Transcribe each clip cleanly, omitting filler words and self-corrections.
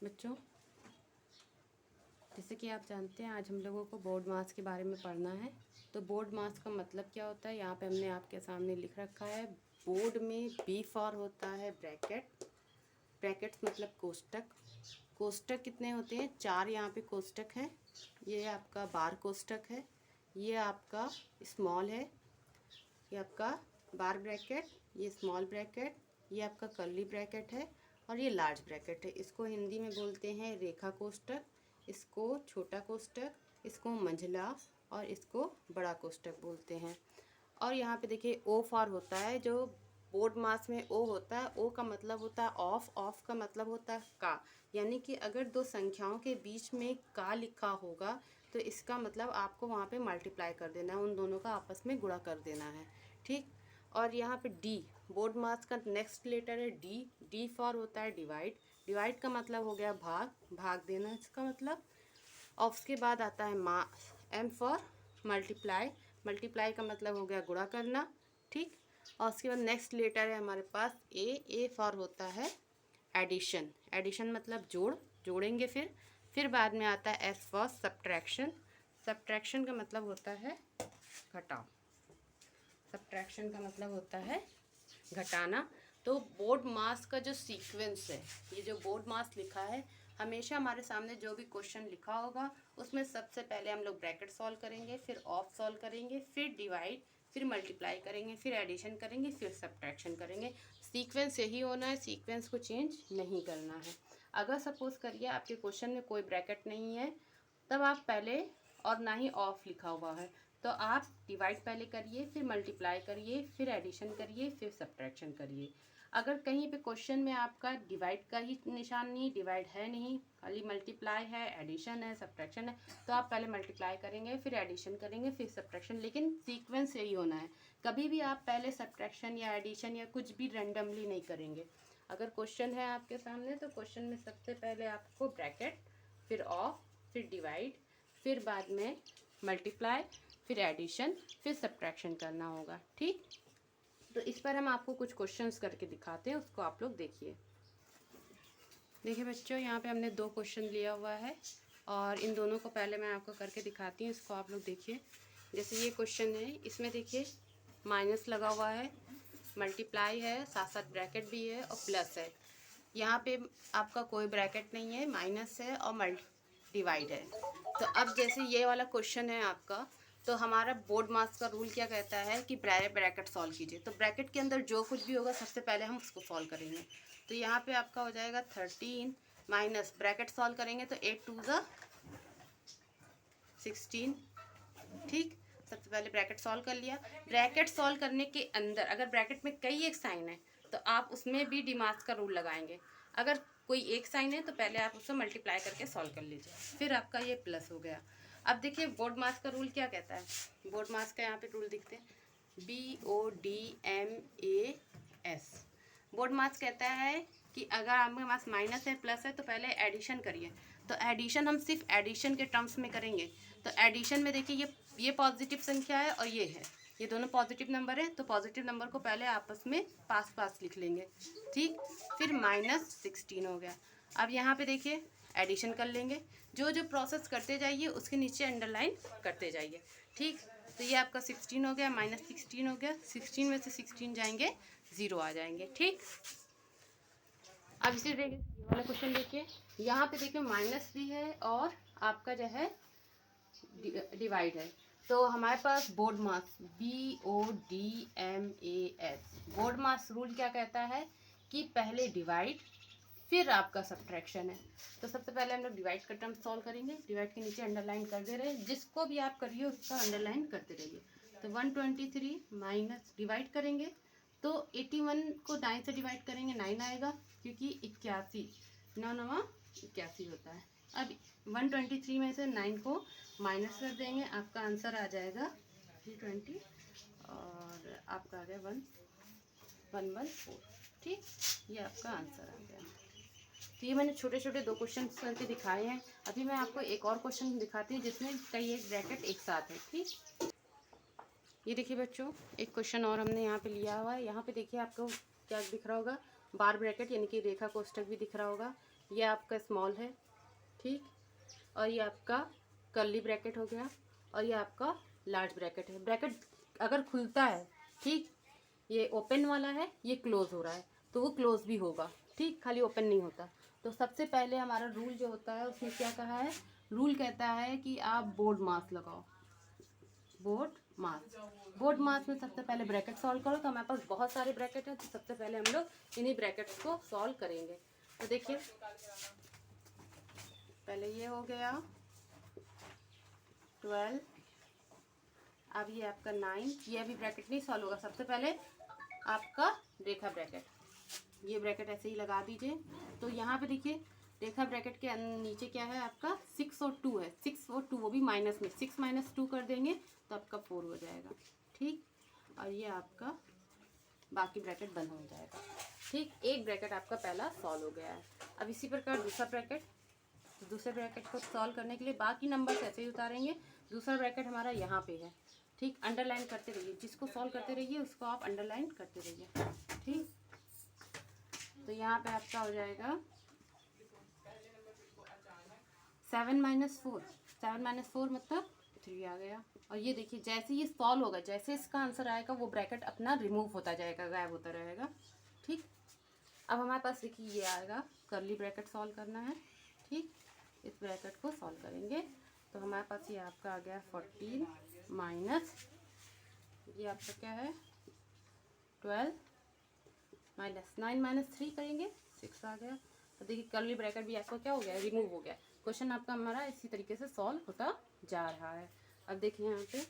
बच्चों, जैसे कि आप जानते हैं आज हम लोगों को बोर्ड मास के बारे में पढ़ना है। तो बोर्ड मास का मतलब क्या होता है यहाँ पे हमने आपके सामने लिख रखा है। बोर्ड में बी फॉर होता है ब्रैकेट, ब्रैकेट्स मतलब कोष्टक। कोष्टक कितने होते हैं? 4 यहाँ पे कोष्टक है। ये आपका बार कोष्टक है, ये आपका स्मॉल है, ये आपका बार ब्रैकेट, ये स्मॉल ब्रैकेट, ये आपका कर्ली ब्रैकेट है और ये लार्ज ब्रैकेट है। इसको हिंदी में बोलते हैं रेखा कोष्टक, इसको छोटा कोष्टक, इसको मंझला और इसको बड़ा कोष्टक बोलते हैं। और यहाँ पे देखिए ओ फॉर होता है। जो बोर्ड मास में ओ होता है, ओ का मतलब होता है ऑफ, ऑफ का मतलब होता है का। यानी कि अगर दो संख्याओं के बीच में का लिखा होगा तो इसका मतलब आपको वहाँ पे मल्टीप्लाई कर देना है, उन दोनों का आपस में गुणा कर देना है, ठीक। और यहाँ पे डी, बोर्ड मास का नेक्स्ट लेटर है डी। डी फॉर होता है डिवाइड, डिवाइड का मतलब हो गया भाग, भाग देना इसका मतलब। और उसके बाद आता है मा, एम फॉर मल्टीप्लाई, मल्टीप्लाई का मतलब हो गया गुणा करना, ठीक। और उसके बाद नेक्स्ट लेटर है हमारे पास ए। ए फॉर होता है एडिशन, एडिशन मतलब जोड़, जोड़ेंगे फिर बाद में आता है एस फॉर सब्ट्रैक्शन, सब्ट्रैक्शन का मतलब होता है घटाओ, सब्ट्रैक्शन का मतलब होता है घटाना। तो बोर्ड मास का जो सीक्वेंस है, ये जो बोर्ड मास लिखा है, हमेशा हमारे सामने जो भी क्वेश्चन लिखा होगा उसमें सबसे पहले हम लोग ब्रैकेट सॉल्व करेंगे, फिर ऑफ सॉल्व करेंगे, फिर डिवाइड, फिर मल्टीप्लाई करेंगे, फिर एडिशन करेंगे, फिर सब्ट्रैक्शन करेंगे। सीक्वेंस यही होना है, सीक्वेंस को चेंज नहीं करना है। अगर सपोज करिए आपके क्वेश्चन में कोई ब्रैकेट नहीं है तब आप पहले, और ना ही ऑफ लिखा हुआ है, तो आप डिवाइड पहले करिए, फिर मल्टीप्लाई करिए, फिर एडिशन करिए, फिर सब्ट्रैक्शन करिए। अगर कहीं पे क्वेश्चन में आपका डिवाइड का ही निशान नहीं, डिवाइड है नहीं, खाली मल्टीप्लाई है, एडिशन है, सब्ट्रैक्शन है, तो आप पहले मल्टीप्लाई करेंगे, फिर एडिशन करेंगे, फिर सब्ट्रैक्शन। लेकिन सीक्वेंस यही होना है, कभी भी आप पहले सब्ट्रैक्शन या एडिशन या कुछ भी रैंडमली नहीं करेंगे। अगर क्वेश्चन है आपके सामने तो क्वेश्चन में सबसे पहले आपको ब्रैकेट, फिर ऑफ, फिर डिवाइड, फिर बाद में मल्टीप्लाई, फिर एडिशन, फिर सब्ट्रैक्शन करना होगा, ठीक। तो इस पर हम आपको कुछ क्वेश्चंस करके दिखाते हैं, उसको आप लोग देखिए। देखिए बच्चों, यहाँ पे हमने 2 क्वेश्चन लिया हुआ है और इन दोनों को पहले मैं आपको करके दिखाती हूँ, इसको आप लोग देखिए। जैसे ये क्वेश्चन है, इसमें देखिए माइनस लगा हुआ है, मल्टीप्लाई है, साथ साथ ब्रैकेट भी है और प्लस है। यहाँ पे आपका कोई ब्रैकेट नहीं है, माइनस है और डिवाइड है। तो अब जैसे ये वाला क्वेश्चन है आपका, तो हमारा बोर्ड मास का रूल क्या कहता है कि ब्रैकेट सॉल्व कीजिए। तो ब्रैकेट के अंदर जो कुछ भी होगा सबसे पहले हम उसको सॉल्व करेंगे। तो यहाँ पे आपका हो जाएगा 13 माइनस ब्रैकेट सॉल्व करेंगे तो 8 2 ज़ा 16, ठीक। सबसे पहले ब्रैकेट सॉल्व कर लिया। ब्रैकेट सॉल्व करने के अंदर अगर ब्रैकेट में कई एक साइन है तो आप उसमें भी डिमास का रूल लगाएंगे। अगर कोई एक साइन है तो पहले आप उसको मल्टीप्लाई करके सॉल्व कर लीजिए, फिर आपका ये प्लस हो गया। अब देखिए बोर्ड मास का रूल क्या कहता है। बोर्ड मास का यहाँ पे रूल दिखते हैं, BODMAS। बोर्ड मास कहता है कि अगर आपके पास माइनस है, प्लस है, तो पहले एडिशन करिए। तो एडिशन हम सिर्फ एडिशन के टर्म्स में करेंगे। तो एडिशन में देखिए ये पॉजिटिव संख्या है और ये है, ये दोनों पॉजिटिव नंबर है, तो पॉजिटिव नंबर को पहले आपस में पास पास लिख लेंगे, ठीक। फिर -16 हो गया। अब यहाँ पे देखिए एडिशन कर लेंगे, जो जो प्रोसेस करते जाइए उसके नीचे अंडरलाइन करते जाइए, ठीक। तो ये आपका 16 हो गया, -16 हो गया, 16 में से 16 जाएंगे 0 आ जाएंगे, ठीक। अब इसे देखिए ये वाला क्वेश्चन देखिए, यहाँ पे देखिए माइनस भी है और आपका जो है डिवाइड है। तो हमारे पास बोर्ड मास BODMAS, बोर्ड मास रूल क्या कहता है कि पहले डिवाइड फिर आपका सब्ट्रैक्शन है। तो सबसे पहले हम लोग डिवाइड का टर्म सॉल्व करेंगे, डिवाइड के नीचे अंडरलाइन कर दे रहे हैं, जिसको भी आप करिए उसका अंडरलाइन करते रहिए। तो 123 माइनस डिवाइड करेंगे तो 81 को 9 से डिवाइड करेंगे 9 आएगा, क्योंकि 81 9 9 81 होता है। अब 123 में से 9 को माइनस कर देंगे, आपका आंसर आ जाएगा 320 और आपका आ गया 1114, ठीक। ये आपका आंसर आ गया। तो ये मैंने छोटे छोटे 2 क्वेश्चन करके दिखाए हैं। अभी मैं आपको एक और क्वेश्चन दिखाती हूँ जिसमें कई एक ब्रैकेट एक साथ है, ठीक। ये देखिए बच्चों, एक क्वेश्चन और हमने यहाँ पे लिया हुआ है। यहाँ पे देखिए आपको क्या दिख रहा होगा, बार ब्रैकेट यानी कि रेखा कोष्ठक भी दिख रहा होगा, ये आपका स्मॉल है, ठीक। और ये आपका कर्ली ब्रैकेट हो गया, और ये आपका लार्ज ब्रैकेट है। ब्रैकेट अगर खुलता है, ठीक, ये ओपन वाला है, ये क्लोज हो रहा है, तो वो क्लोज भी होगा, ठीक, खाली ओपन नहीं होता। तो सबसे पहले हमारा रूल जो होता है उसमें क्या कहा है, रूल कहता है कि आप बोर्ड मास लगाओ, बोर्ड मास। बोर्ड मास में सबसे पहले ब्रैकेट सॉल्व करो। तो हमारे पास बहुत सारे ब्रैकेट हैं, तो सबसे पहले हम लोग इन्हीं ब्रैकेट्स को सॉल्व करेंगे। तो देखिए, पहले ये हो गया 12, अब ये आपका 9, ये अभी ब्रैकेट नहीं सॉल्व होगा। सबसे पहले आपका रेखा ब्रैकेट, ये ब्रैकेट ऐसे ही लगा दीजिए। तो यहाँ पे देखिए रेखा ब्रैकेट के नीचे क्या है आपका 6 और 2 है, 6 और 2 वो भी माइनस में, 6 माइनस 2 कर देंगे तो आपका 4 हो जाएगा, ठीक। और ये आपका बाकी ब्रैकेट बंद हो जाएगा, ठीक। एक ब्रैकेट आपका पहला सॉल्व हो गया है। अब इसी प्रकार दूसरा ब्रैकेट, दूसरे ब्रैकेट को सॉल्व करने के लिए बाकी नंबर्स ऐसे ही उतारेंगे। दूसरा ब्रैकेट हमारा यहाँ पे है, ठीक। अंडरलाइन करते रहिए, जिसको सॉल्व करते रहिए उसको आप अंडरलाइन करते रहिए, ठीक। तो यहाँ पे आपका हो जाएगा 7 माइनस 4, 7 माइनस 4 मतलब 3 आ गया। और ये देखिए जैसे ये सॉल्व होगा, जैसे इसका आंसर आएगा वो ब्रैकेट अपना रिमूव होता जाएगा, गायब होता रहेगा, ठीक। अब हमारे पास देखिए ये आएगा, कर्ली ब्रैकेट सॉल्व करना है, ठीक। इस ब्रैकेट को सॉल्व करेंगे तो हमारे पास ये आपका आ गया 14 माइनस, ये आपका क्या है 12 माइनस 9 माइनस 3 करेंगे 6 आ गया। तो देखिए कर्ली ब्रैकेट भी आपका क्या हो गया, रिमूव हो गया। क्वेश्चन आपका हमारा इसी तरीके से सॉल्व होता जा रहा है। अब देखिए यहाँ पे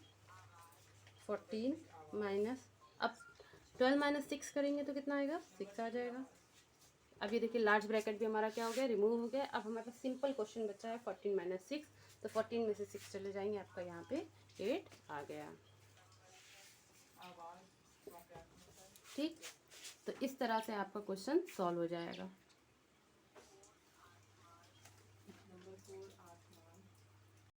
14 माइनस, अब 12 माइनस 6 करेंगे तो कितना आएगा 6 आ जाएगा। अब ये देखिए लार्ज ब्रैकेट भी हमारा क्या हो गया, रिमूव हो गया। अब हमारे पास सिंपल क्वेश्चन बचा है 14 माइनस 6, तो 14 में से 6 चले जाएंगे, आपका यहाँ पे 8 आ गया, ठीक। तो इस तरह से आपका क्वेश्चन सॉल्व हो जाएगा।